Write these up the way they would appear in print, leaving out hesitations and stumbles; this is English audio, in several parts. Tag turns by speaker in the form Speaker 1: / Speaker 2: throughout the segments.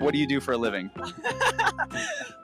Speaker 1: What do you do for a living?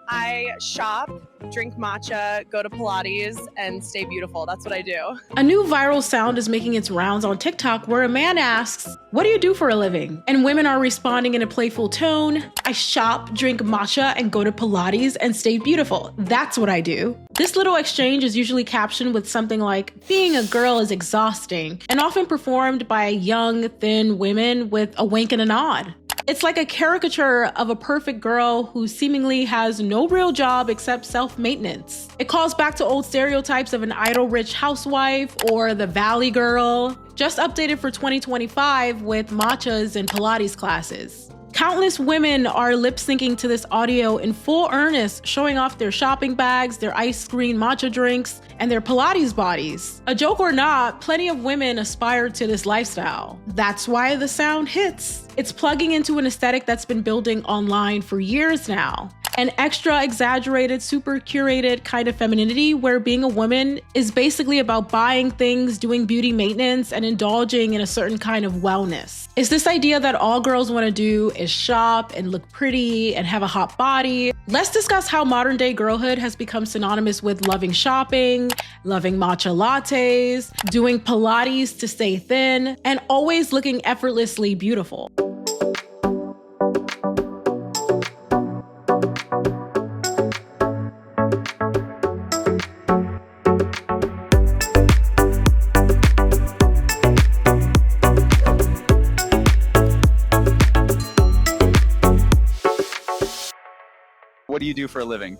Speaker 2: I shop, drink matcha, go to Pilates, and stay beautiful. That's what I do.
Speaker 3: A new viral sound is making its rounds on TikTok where a man asks, "What do you do for a living?" And women are responding in a playful tone, "I shop, drink matcha, and go to Pilates and stay beautiful. That's what I do." This little exchange is usually captioned with something like, "Being a girl is exhausting," and often performed by young, thin women with a wink and a nod. It's like a caricature of a perfect girl who seemingly has no real job except self-maintenance. It calls back to old stereotypes of an idle-rich housewife or the valley girl, just updated for 2025 with matchas and Pilates classes. Countless women are lip-syncing to this audio in full earnest, showing off their shopping bags, their ice cream matcha drinks, and their Pilates bodies. A joke or not, plenty of women aspire to this lifestyle. That's why the sound hits. It's plugging into an aesthetic that's been building online for years now. An extra exaggerated, super curated kind of femininity where being a woman is basically about buying things, doing beauty maintenance, and indulging in a certain kind of wellness. It's this idea that all girls want to do is shop and look pretty and have a hot body. Let's discuss how modern day girlhood has become synonymous with loving shopping, loving matcha lattes, doing Pilates to stay thin, and always looking effortlessly beautiful.
Speaker 1: What do you do for a living?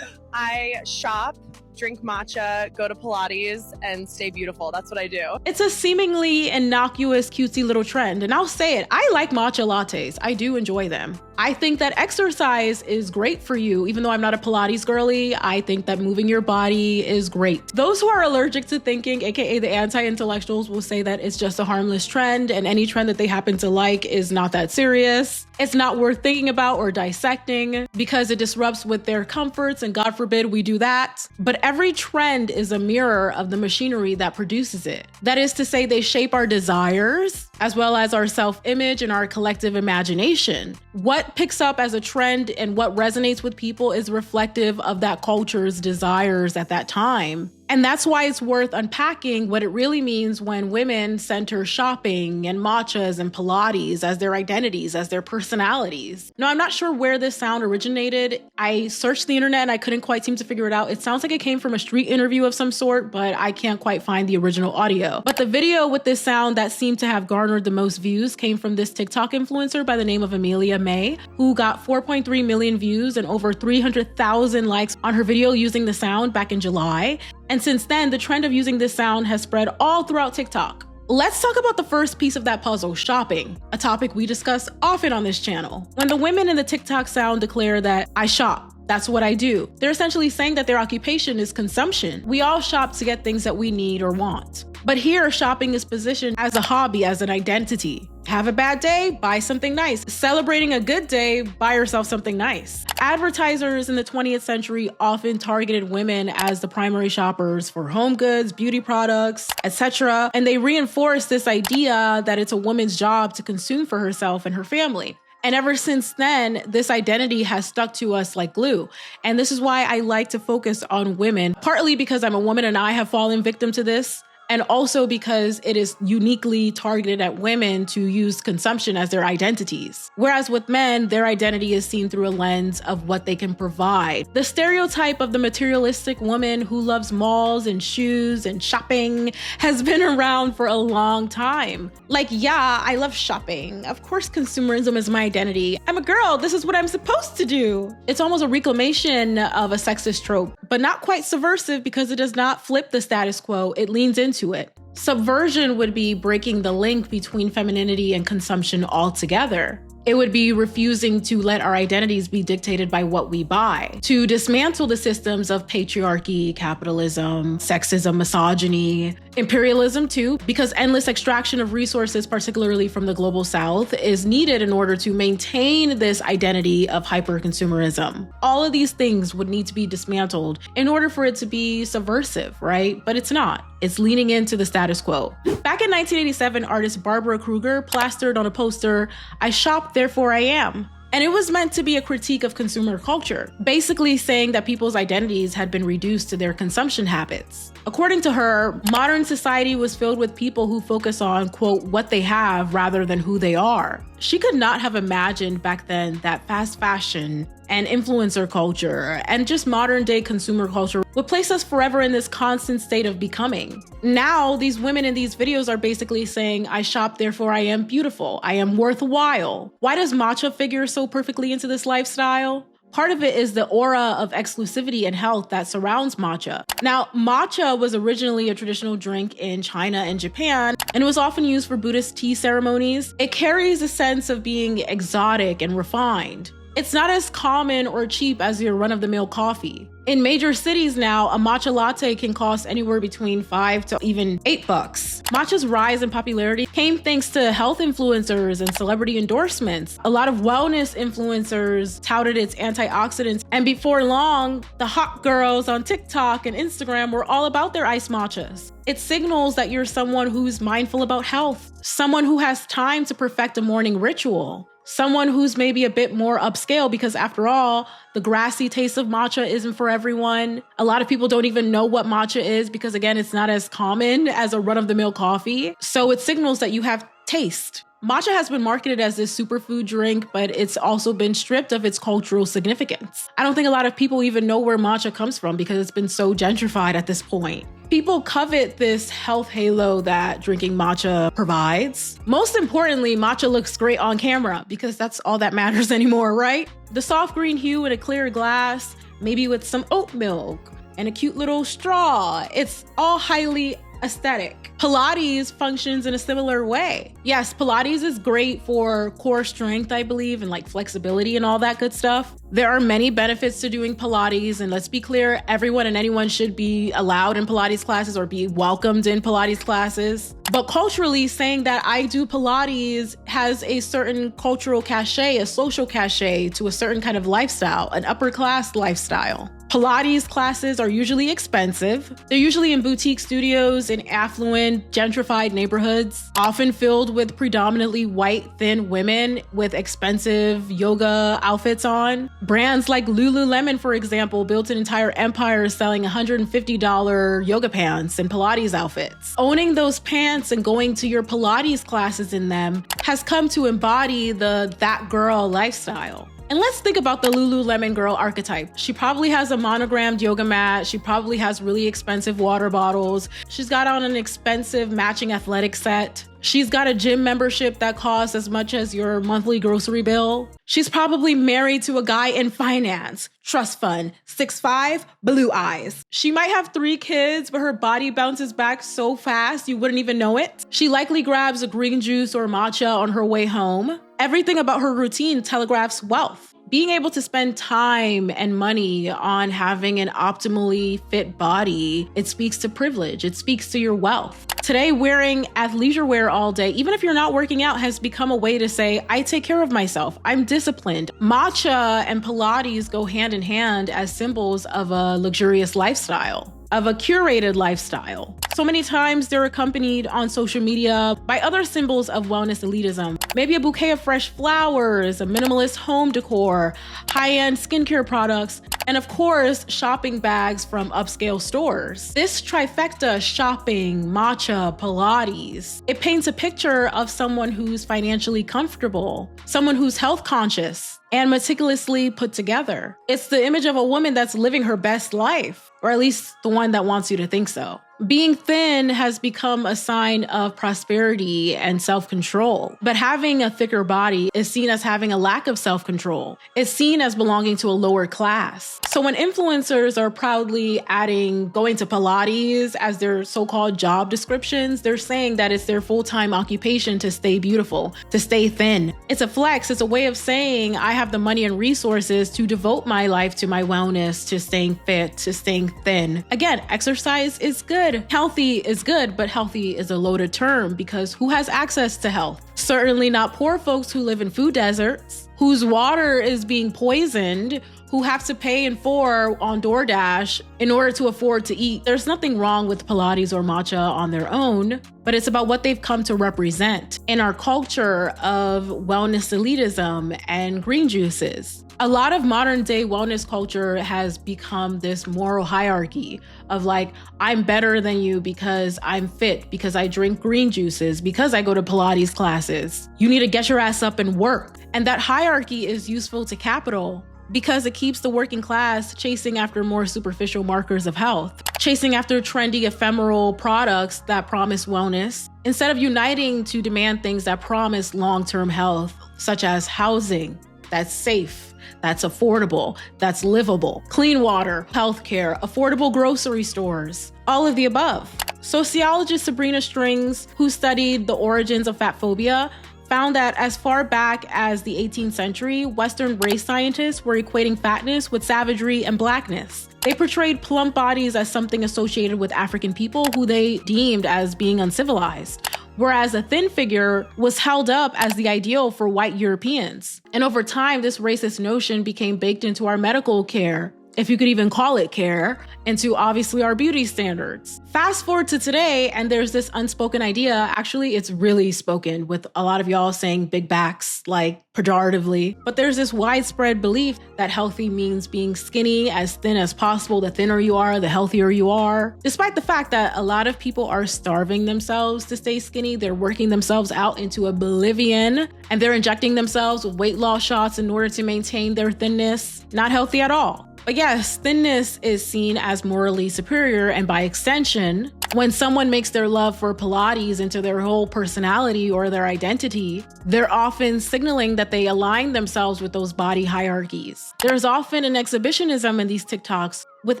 Speaker 2: I shop, drink matcha, go to Pilates, and stay beautiful. That's what I do.
Speaker 3: It's a seemingly innocuous, cutesy little trend. And I'll say it, I like matcha lattes. I do enjoy them. I think that exercise is great for you. Even though I'm not a Pilates girly, I think that moving your body is great. Those who are allergic to thinking, aka the anti-intellectuals, will say that it's just a harmless trend and any trend that they happen to like is not that serious. It's not worth thinking about or dissecting because it disrupts with their comforts, and God forbid we do that. But every trend is a mirror of the machinery that produces it. That is to say, they shape our desires as well as our self-image and our collective imagination. What picks up as a trend and what resonates with people is reflective of that culture's desires at that time. And that's why it's worth unpacking what it really means when women center shopping and matchas and Pilates as their identities, as their personalities. No, I'm not sure where this sound originated. I searched the internet and I couldn't quite seem to figure it out. It sounds like it came from a street interview of some sort, but I can't quite find the original audio. But the video with this sound that seemed to have garnered the most views came from this TikTok influencer by the name of Amelia May, who got 4.3 million views and over 300,000 likes on her video using the sound back in July. And since then, the trend of using this sound has spread all throughout TikTok. Let's talk about the first piece of that puzzle, shopping, a topic we discuss often on this channel. When the women in the TikTok sound declare that I shop, that's what I do, they're essentially saying that their occupation is consumption. We all shop to get things that we need or want. But here, shopping is positioned as a hobby, as an identity. Have a bad day, buy something nice. Celebrating a good day, buy yourself something nice. Advertisers in the 20th century often targeted women as the primary shoppers for home goods, beauty products, etc. And they reinforced this idea that it's a woman's job to consume for herself and her family. And ever since then, this identity has stuck to us like glue. And this is why I like to focus on women, partly because I'm a woman and I have fallen victim to this, and also because it is uniquely targeted at women to use consumption as their identities. Whereas with men, their identity is seen through a lens of what they can provide. The stereotype of the materialistic woman who loves malls and shoes and shopping has been around for a long time. Like, yeah, I love shopping. Of course, consumerism is my identity. I'm a girl, this is what I'm supposed to do. It's almost a reclamation of a sexist trope, but not quite subversive because it does not flip the status quo, it leans into it. Subversion would be breaking the link between femininity and consumption altogether. It would be refusing to let our identities be dictated by what we buy, to dismantle the systems of patriarchy, capitalism, sexism, misogyny. Imperialism too, because endless extraction of resources, particularly from the global south, is needed in order to maintain this identity of hyper-consumerism. All of these things would need to be dismantled in order for it to be subversive, right? But it's not. It's leaning into the status quo. Back in 1987, artist Barbara Kruger plastered on a poster, "I shop, therefore I am." And it was meant to be a critique of consumer culture, basically saying that people's identities had been reduced to their consumption habits. According to her, modern society was filled with people who focus on, quote, what they have rather than who they are. She could not have imagined back then that fast fashion and influencer culture and just modern day consumer culture would place us forever in this constant state of becoming. Now, these women in these videos are basically saying, "I shop, therefore I am beautiful. I am worthwhile." Why does Matcha figure so perfectly into this lifestyle? Part of it is the aura of exclusivity and health that surrounds matcha. Now, matcha was originally a traditional drink in China and Japan, and it was often used for Buddhist tea ceremonies. It carries a sense of being exotic and refined. It's not as common or cheap as your run-of-the-mill coffee. In major cities now, a matcha latte can cost anywhere between $5 to even $8. Matcha's rise in popularity came thanks to health influencers and celebrity endorsements. A lot of wellness influencers touted its antioxidants, and before long, the hot girls on TikTok and Instagram were all about their iced matchas. It signals that you're someone who's mindful about health, someone who has time to perfect a morning ritual, someone who's maybe a bit more upscale, because after all, the grassy taste of matcha isn't for everyone. A lot of people don't even know what matcha is because, again, it's not as common as a run-of-the-mill coffee. So it signals that you have taste. Matcha has been marketed as this superfood drink, but it's also been stripped of its cultural significance. I don't think a lot of people even know where matcha comes from because it's been so gentrified at this point. People covet this health halo that drinking matcha provides. Most importantly, matcha looks great on camera because that's all that matters anymore, right? The soft green hue in a clear glass, maybe with some oat milk and a cute little straw. It's all highly aesthetic. Pilates functions in a similar way. Yes, Pilates is great for core strength, I believe, and like flexibility and all that good stuff. There are many benefits to doing Pilates, and let's be clear, everyone and anyone should be allowed in Pilates classes or be welcomed in Pilates classes. But culturally, saying that I do Pilates has a certain cultural cachet, a social cachet to a certain kind of lifestyle, an upper class lifestyle. Pilates classes are usually expensive. They're usually in boutique studios in affluent, gentrified neighborhoods, often filled with predominantly white, thin women with expensive yoga outfits on. Brands like Lululemon, for example, built an entire empire selling $150 yoga pants and Pilates outfits. Owning those pants and going to your Pilates classes in them has come to embody the that girl lifestyle. And let's think about the Lululemon girl archetype. She probably has a monogrammed yoga mat. She probably has really expensive water bottles. She's got on an expensive matching athletic set. She's got a gym membership that costs as much as your monthly grocery bill. She's probably married to a guy in finance, trust fund, 6'5", blue eyes. She might have 3 kids, but her body bounces back so fast you wouldn't even know it. She likely grabs a green juice or matcha on her way home. Everything about her routine telegraphs wealth. Being able to spend time and money on having an optimally fit body, it speaks to privilege. It speaks to your wealth. Today, wearing athleisure wear all day, even if you're not working out, has become a way to say, I take care of myself. I'm disciplined. Matcha and Pilates go hand in hand as symbols of a luxurious lifestyle, of a curated lifestyle. So many times they're accompanied on social media by other symbols of wellness elitism. Maybe a bouquet of fresh flowers, a minimalist home decor, high-end skincare products, and of course, shopping bags from upscale stores. This trifecta, shopping, matcha, Pilates, it paints a picture of someone who's financially comfortable, someone who's health conscious, and meticulously put together. It's the image of a woman that's living her best life, or at least the one that wants you to think so. Being thin has become a sign of prosperity and self-control, but having a thicker body is seen as having a lack of self-control. It's seen as belonging to a lower class. So when influencers are proudly adding going to Pilates as their so-called job descriptions, they're saying that it's their full-time occupation to stay beautiful, to stay thin. It's a flex. It's a way of saying I have the money and resources to devote my life to my wellness, to staying fit, to staying thin. Again, exercise is good. good. Healthy is good, but healthy is a loaded term because who has access to health? Certainly not poor folks who live in food deserts, whose water is being poisoned, who have to pay in full on DoorDash in order to afford to eat. There's nothing wrong with Pilates or Matcha on their own, but it's about what they've come to represent in our culture of wellness elitism and green juices. A lot of modern day wellness culture has become this moral hierarchy of like, I'm better than you because I'm fit, because I drink green juices, because I go to Pilates classes. You need to get your ass up and work. And that hierarchy is useful to capital because it keeps the working class chasing after more superficial markers of health, chasing after trendy, ephemeral products that promise wellness, instead of uniting to demand things that promise long-term health, such as housing that's safe, that's affordable, that's livable, clean water, healthcare, affordable grocery stores, all of the above. Sociologist Sabrina Strings, who studied the origins of fat phobia, found that as far back as the 18th century, Western race scientists were equating fatness with savagery and blackness. They portrayed plump bodies as something associated with African people who they deemed as being uncivilized, whereas a thin figure was held up as the ideal for white Europeans. And over time, this racist notion became baked into our medical care, if you could even call it care, into obviously our beauty standards. Fast forward to today, and there's this unspoken idea, actually it's really spoken with a lot of y'all saying big backs, like pejoratively, but there's this widespread belief that healthy means being skinny, as thin as possible. The thinner you are, the healthier you are. Despite the fact that a lot of people are starving themselves to stay skinny, they're working themselves out into oblivion, and they're injecting themselves with weight loss shots in order to maintain their thinness. Not healthy at all. But yes, thinness is seen as morally superior, and by extension, when someone makes their love for Pilates into their whole personality or their identity, they're often signaling that they align themselves with those body hierarchies. There's often an exhibitionism in these TikToks, with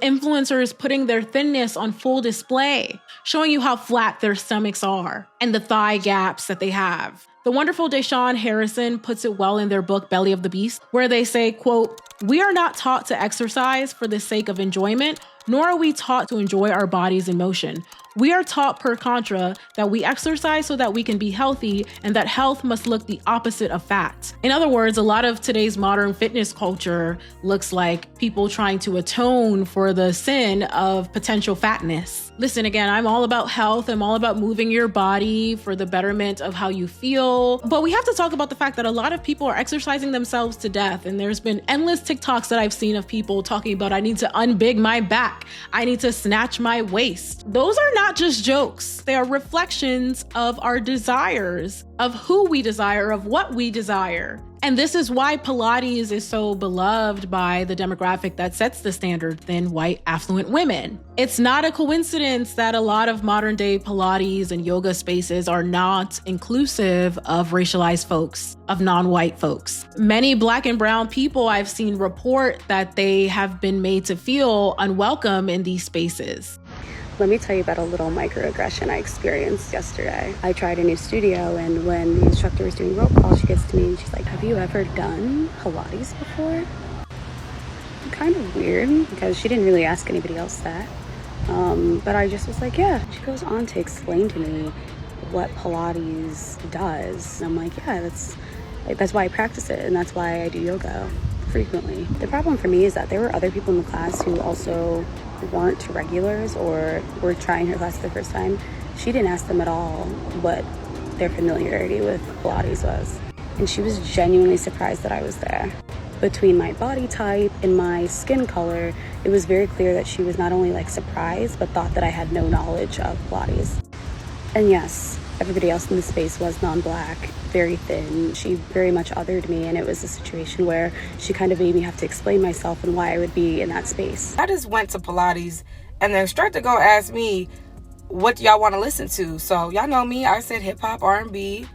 Speaker 3: influencers putting their thinness on full display, showing you how flat their stomachs are and the thigh gaps that they have. The wonderful Deshaun Harrison puts it well in their book, Belly of the Beast, where they say, quote, "We are not taught to exercise for the sake of enjoyment, nor are we taught to enjoy our bodies in motion. We are taught per contra that we exercise so that we can be healthy and that health must look the opposite of fat." In other words, a lot of today's modern fitness culture looks like people trying to atone for the sin of potential fatness. Listen, again, I'm all about health. I'm all about moving your body for the betterment of how you feel. But we have to talk about the fact that a lot of people are exercising themselves to death. And there's been endless TikToks that I've seen of people talking about, I need to unbig my back. I need to snatch my waist. Those are not just jokes. They are reflections of our desires, of who we desire, of what we desire. And this is why Pilates is so beloved by the demographic that sets the standard, thin, white, affluent women. It's not a coincidence that a lot of modern day Pilates and yoga spaces are not inclusive of racialized folks, of non-white folks. Many Black and brown people I've seen report that they have been made to feel unwelcome in these spaces.
Speaker 4: Let me tell you about a little microaggression I experienced yesterday. I tried a new studio, and when the instructor was doing roll call, she gets to me and she's like, "Have you ever done Pilates before?" Kind of weird because she didn't really ask anybody else that. But I just was like, yeah. She goes on to explain to me what Pilates does. And I'm like, yeah, that's why I practice it, and that's why I do yoga frequently. The problem for me is that there were other people in the class who also weren't regulars or were trying her class the first time. She didn't ask them at all what their familiarity with Pilates was. And she was genuinely surprised that I was there. Between my body type and my skin color, it was very clear that she was not only surprised, but thought that I had no knowledge of Pilates. And yes, everybody else in the space was non-Black, very thin. She very much othered me, and it was a situation where she kind of made me have to explain myself and why I would be in that space.
Speaker 5: I just went to Pilates, and the instructor gonna ask me, what do y'all want to listen to? So y'all know me, I said hip-hop, R&B.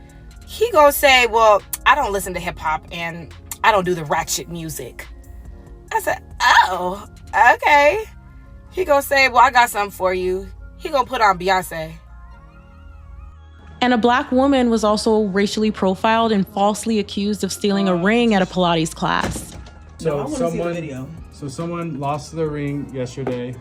Speaker 5: He gonna say, well, I don't listen to hip-hop, and I don't do the ratchet music. I said, oh, okay. He gonna say, well, I got something for you. He gonna put on Beyonce.
Speaker 3: And a Black woman was also racially profiled and falsely accused of stealing a ring at a Pilates class.
Speaker 6: So someone lost the ring yesterday,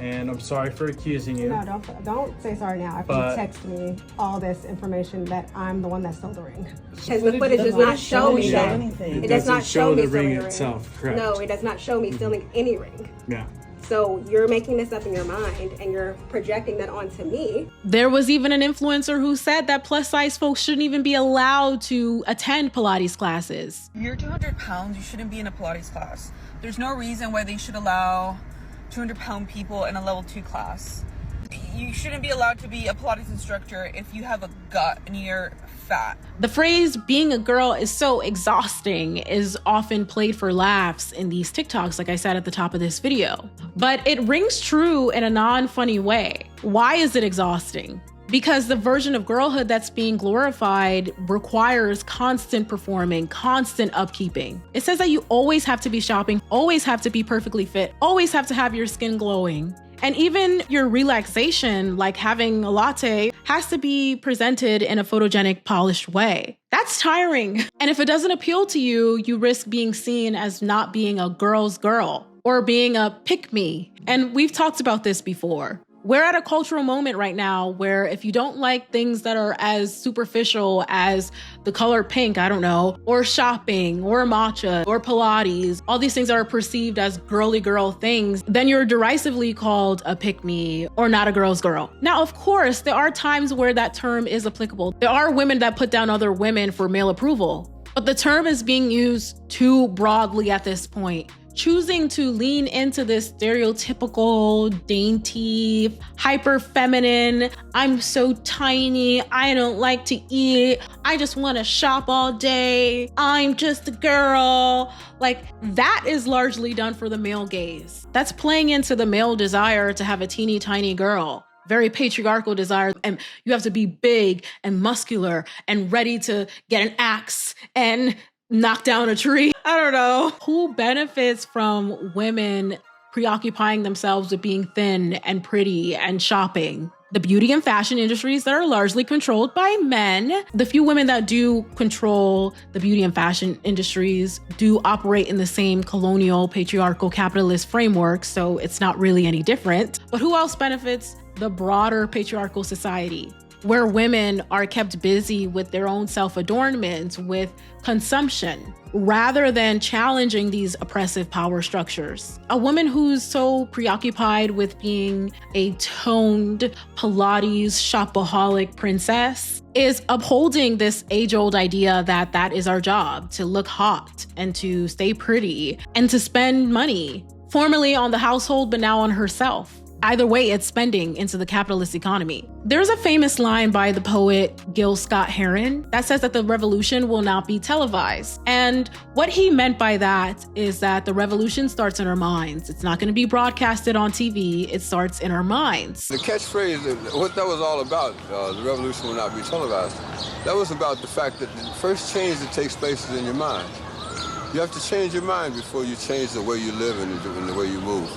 Speaker 6: and I'm sorry for accusing you.
Speaker 7: No, don't say sorry now after you text me all this information that I'm the one that stole the ring. Because the footage does not show me that.
Speaker 6: It does not show the ring itself, correct?
Speaker 7: No, it does not show me stealing any ring.
Speaker 6: Yeah.
Speaker 7: So you're making this up in your mind and you're projecting that onto me.
Speaker 3: There was even an influencer who said that plus size folks shouldn't even be allowed to attend Pilates classes.
Speaker 8: You're 200 pounds, you shouldn't be in a Pilates class. There's no reason why they should allow 200-pound people in a level 2 class. You shouldn't be allowed to be a Pilates instructor if you have a gut and you're fat.
Speaker 3: The phrase being a girl is so exhausting is often played for laughs in these TikToks, like I said at the top of this video. But it rings true in a non-funny way. Why is it exhausting? Because the version of girlhood that's being glorified requires constant performing, constant upkeeping. It says that you always have to be shopping, always have to be perfectly fit, always have to have your skin glowing. And even your relaxation, like having a latte, has to be presented in a photogenic, polished way. That's tiring. And if it doesn't appeal to you, you risk being seen as not being a girl's girl or being a pick-me. And we've talked about this before. We're at a cultural moment right now where if you don't like things that are as superficial as the color pink, I don't know, or shopping, or matcha, or Pilates, all these things that are perceived as girly girl things, then you're derisively called a pick-me or not a girl's girl. Now, of course, there are times where that term is applicable. There are women that put down other women for male approval, but the term is being used too broadly at this point. Choosing to lean into this stereotypical, dainty, hyper feminine, I'm so tiny, I don't like to eat, I just want to shop all day, I'm just a girl. Like, that is largely done for the male gaze. That's playing into the male desire to have a teeny tiny girl. Very patriarchal desire, and you have to be big and muscular and ready to get an axe and knock down a tree. I don't know. Who benefits from women preoccupying themselves with being thin and pretty and shopping? The beauty and fashion industries that are largely controlled by men. The few women that do control the beauty and fashion industries do operate in the same colonial, patriarchal, capitalist framework, so it's not really any different. But who else benefits? The broader patriarchal society, where women are kept busy with their own self-adornment, with consumption, rather than challenging these oppressive power structures. A woman who's so preoccupied with being a toned Pilates shopaholic princess is upholding this age-old idea that that is our job, to look hot and to stay pretty and to spend money, formerly on the household, but now on herself. Either way, it's spending into the capitalist economy. There's a famous line by the poet Gil Scott-Heron that says that the revolution will not be televised. And what he meant by that is that the revolution starts in our minds. It's not going to be broadcasted on TV. It starts in our minds.
Speaker 9: The catchphrase, what that was all about, the revolution will not be televised, that was about the fact that the first change that takes place is in your mind. You have to change your mind before you change the way you live and the way you move.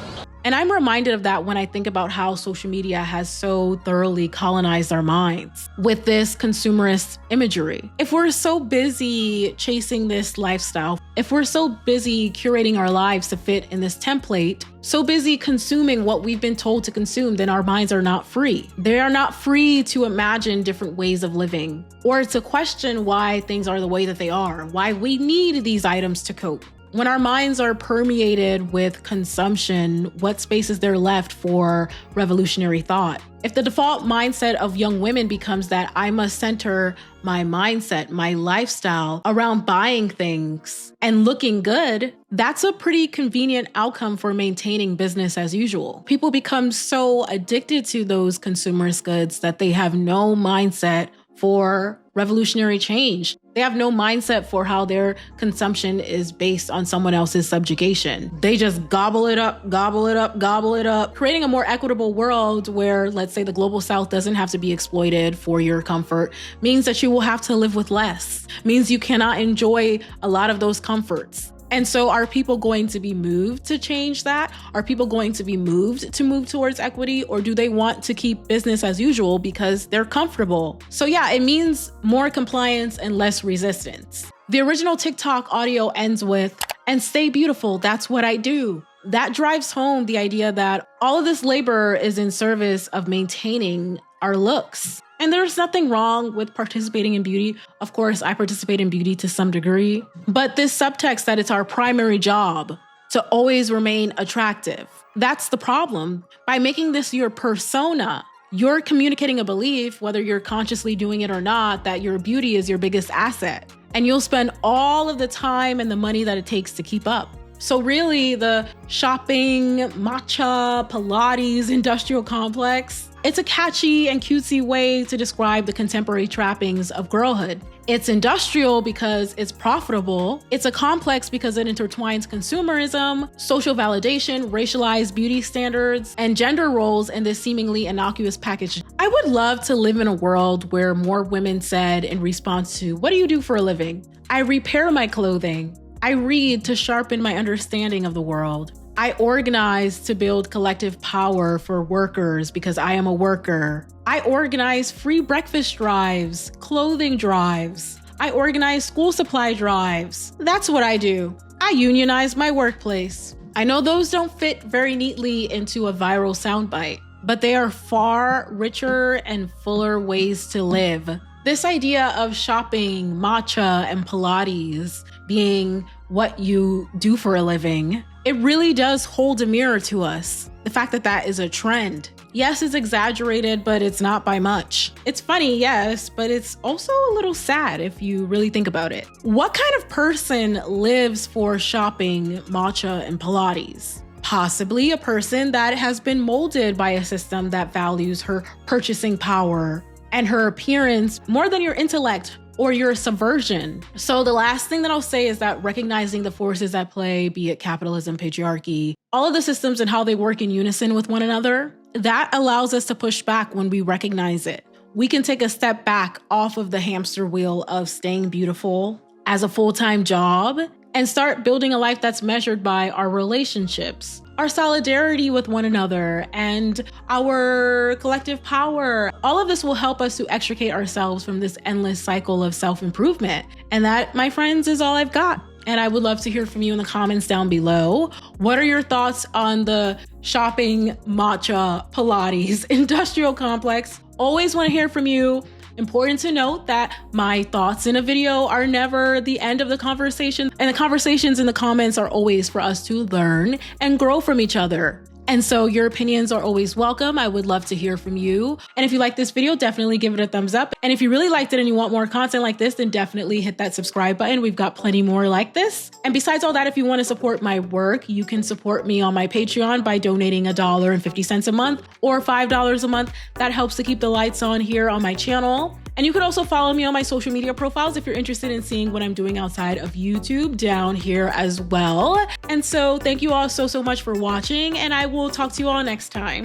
Speaker 3: And I'm reminded of that when I think about how social media has so thoroughly colonized our minds with this consumerist imagery. If we're so busy chasing this lifestyle, if we're so busy curating our lives to fit in this template, so busy consuming what we've been told to consume, then our minds are not free. They are not free to imagine different ways of living or to question why things are the way that they are, why we need these items to cope. When our minds are permeated with consumption, what space is there left for revolutionary thought? If the default mindset of young women becomes that I must center my mindset, my lifestyle around buying things and looking good, that's a pretty convenient outcome for maintaining business as usual. People become so addicted to those consumerist goods that they have no mindset for revolutionary change. They have no mindset for how their consumption is based on someone else's subjugation. They just gobble it up, gobble it up, gobble it up. Creating a more equitable world where, let's say, the global south doesn't have to be exploited for your comfort means that you will have to live with less, means you cannot enjoy a lot of those comforts. And so are people going to be moved to change that? Are people going to be moved to move towards equity? Or do they want to keep business as usual because they're comfortable? So yeah, it means more compliance and less resistance. The original TikTok audio ends with, "And stay beautiful, that's what I do." that drives home the idea that all of this labor is in service of maintaining our looks. And there's nothing wrong with participating in beauty. Of course, I participate in beauty to some degree, but this subtext that it's our primary job to always remain attractive. That's the problem. By making this your persona, you're communicating a belief, whether you're consciously doing it or not, that your beauty is your biggest asset. And you'll spend all of the time and the money that it takes to keep up. So really, the shopping, matcha, Pilates, industrial complex, it's a catchy and cutesy way to describe the contemporary trappings of girlhood. It's industrial because it's profitable. It's a complex because it intertwines consumerism, social validation, racialized beauty standards, and gender roles in this seemingly innocuous package. I would love to live in a world where more women said in response to, "What do you do for a living?" "I repair my clothing. I read to sharpen my understanding of the world. I organize to build collective power for workers because I am a worker. I organize free breakfast drives, clothing drives. I organize school supply drives. That's what I do. I unionize my workplace." I know those don't fit very neatly into a viral soundbite, but they are far richer and fuller ways to live. This idea of shopping, matcha, and Pilates being what you do for a living, it really does hold a mirror to us. The fact that that is a trend. Yes, it's exaggerated, but it's not by much. It's funny, yes, but it's also a little sad if you really think about it. What kind of person lives for shopping, matcha, and Pilates? Possibly a person that has been molded by a system that values her purchasing power and her appearance more than your intellect or your subversion. So the last thing that I'll say is that recognizing the forces at play, be it capitalism, patriarchy, all of the systems and how they work in unison with one another, that allows us to push back when we recognize it. We can take a step back off of the hamster wheel of staying beautiful as a full-time job and start building a life that's measured by our relationships, our solidarity with one another, and our collective power. All of this will help us to extricate ourselves from this endless cycle of self-improvement. And that, my friends, is all I've got. And I would love to hear from you in the comments down below. What are your thoughts on the shopping, matcha, Pilates, industrial complex? Always want to hear from you. Important to note that my thoughts in a video are never the end of the conversation, and the conversations in the comments are always for us to learn and grow from each other. And so your opinions are always welcome. I would love to hear from you. And if you like this video, definitely give it a thumbs up. And if you really liked it and you want more content like this, then definitely hit that subscribe button. We've got plenty more like this. And besides all that, if you want to support my work, you can support me on my Patreon by donating $1.50 a month or $5 a month. That helps to keep the lights on here on my channel. And you could also follow me on my social media profiles if you're interested in seeing what I'm doing outside of YouTube down here as well. And so thank you all so much for watching, and I will talk to you all next time.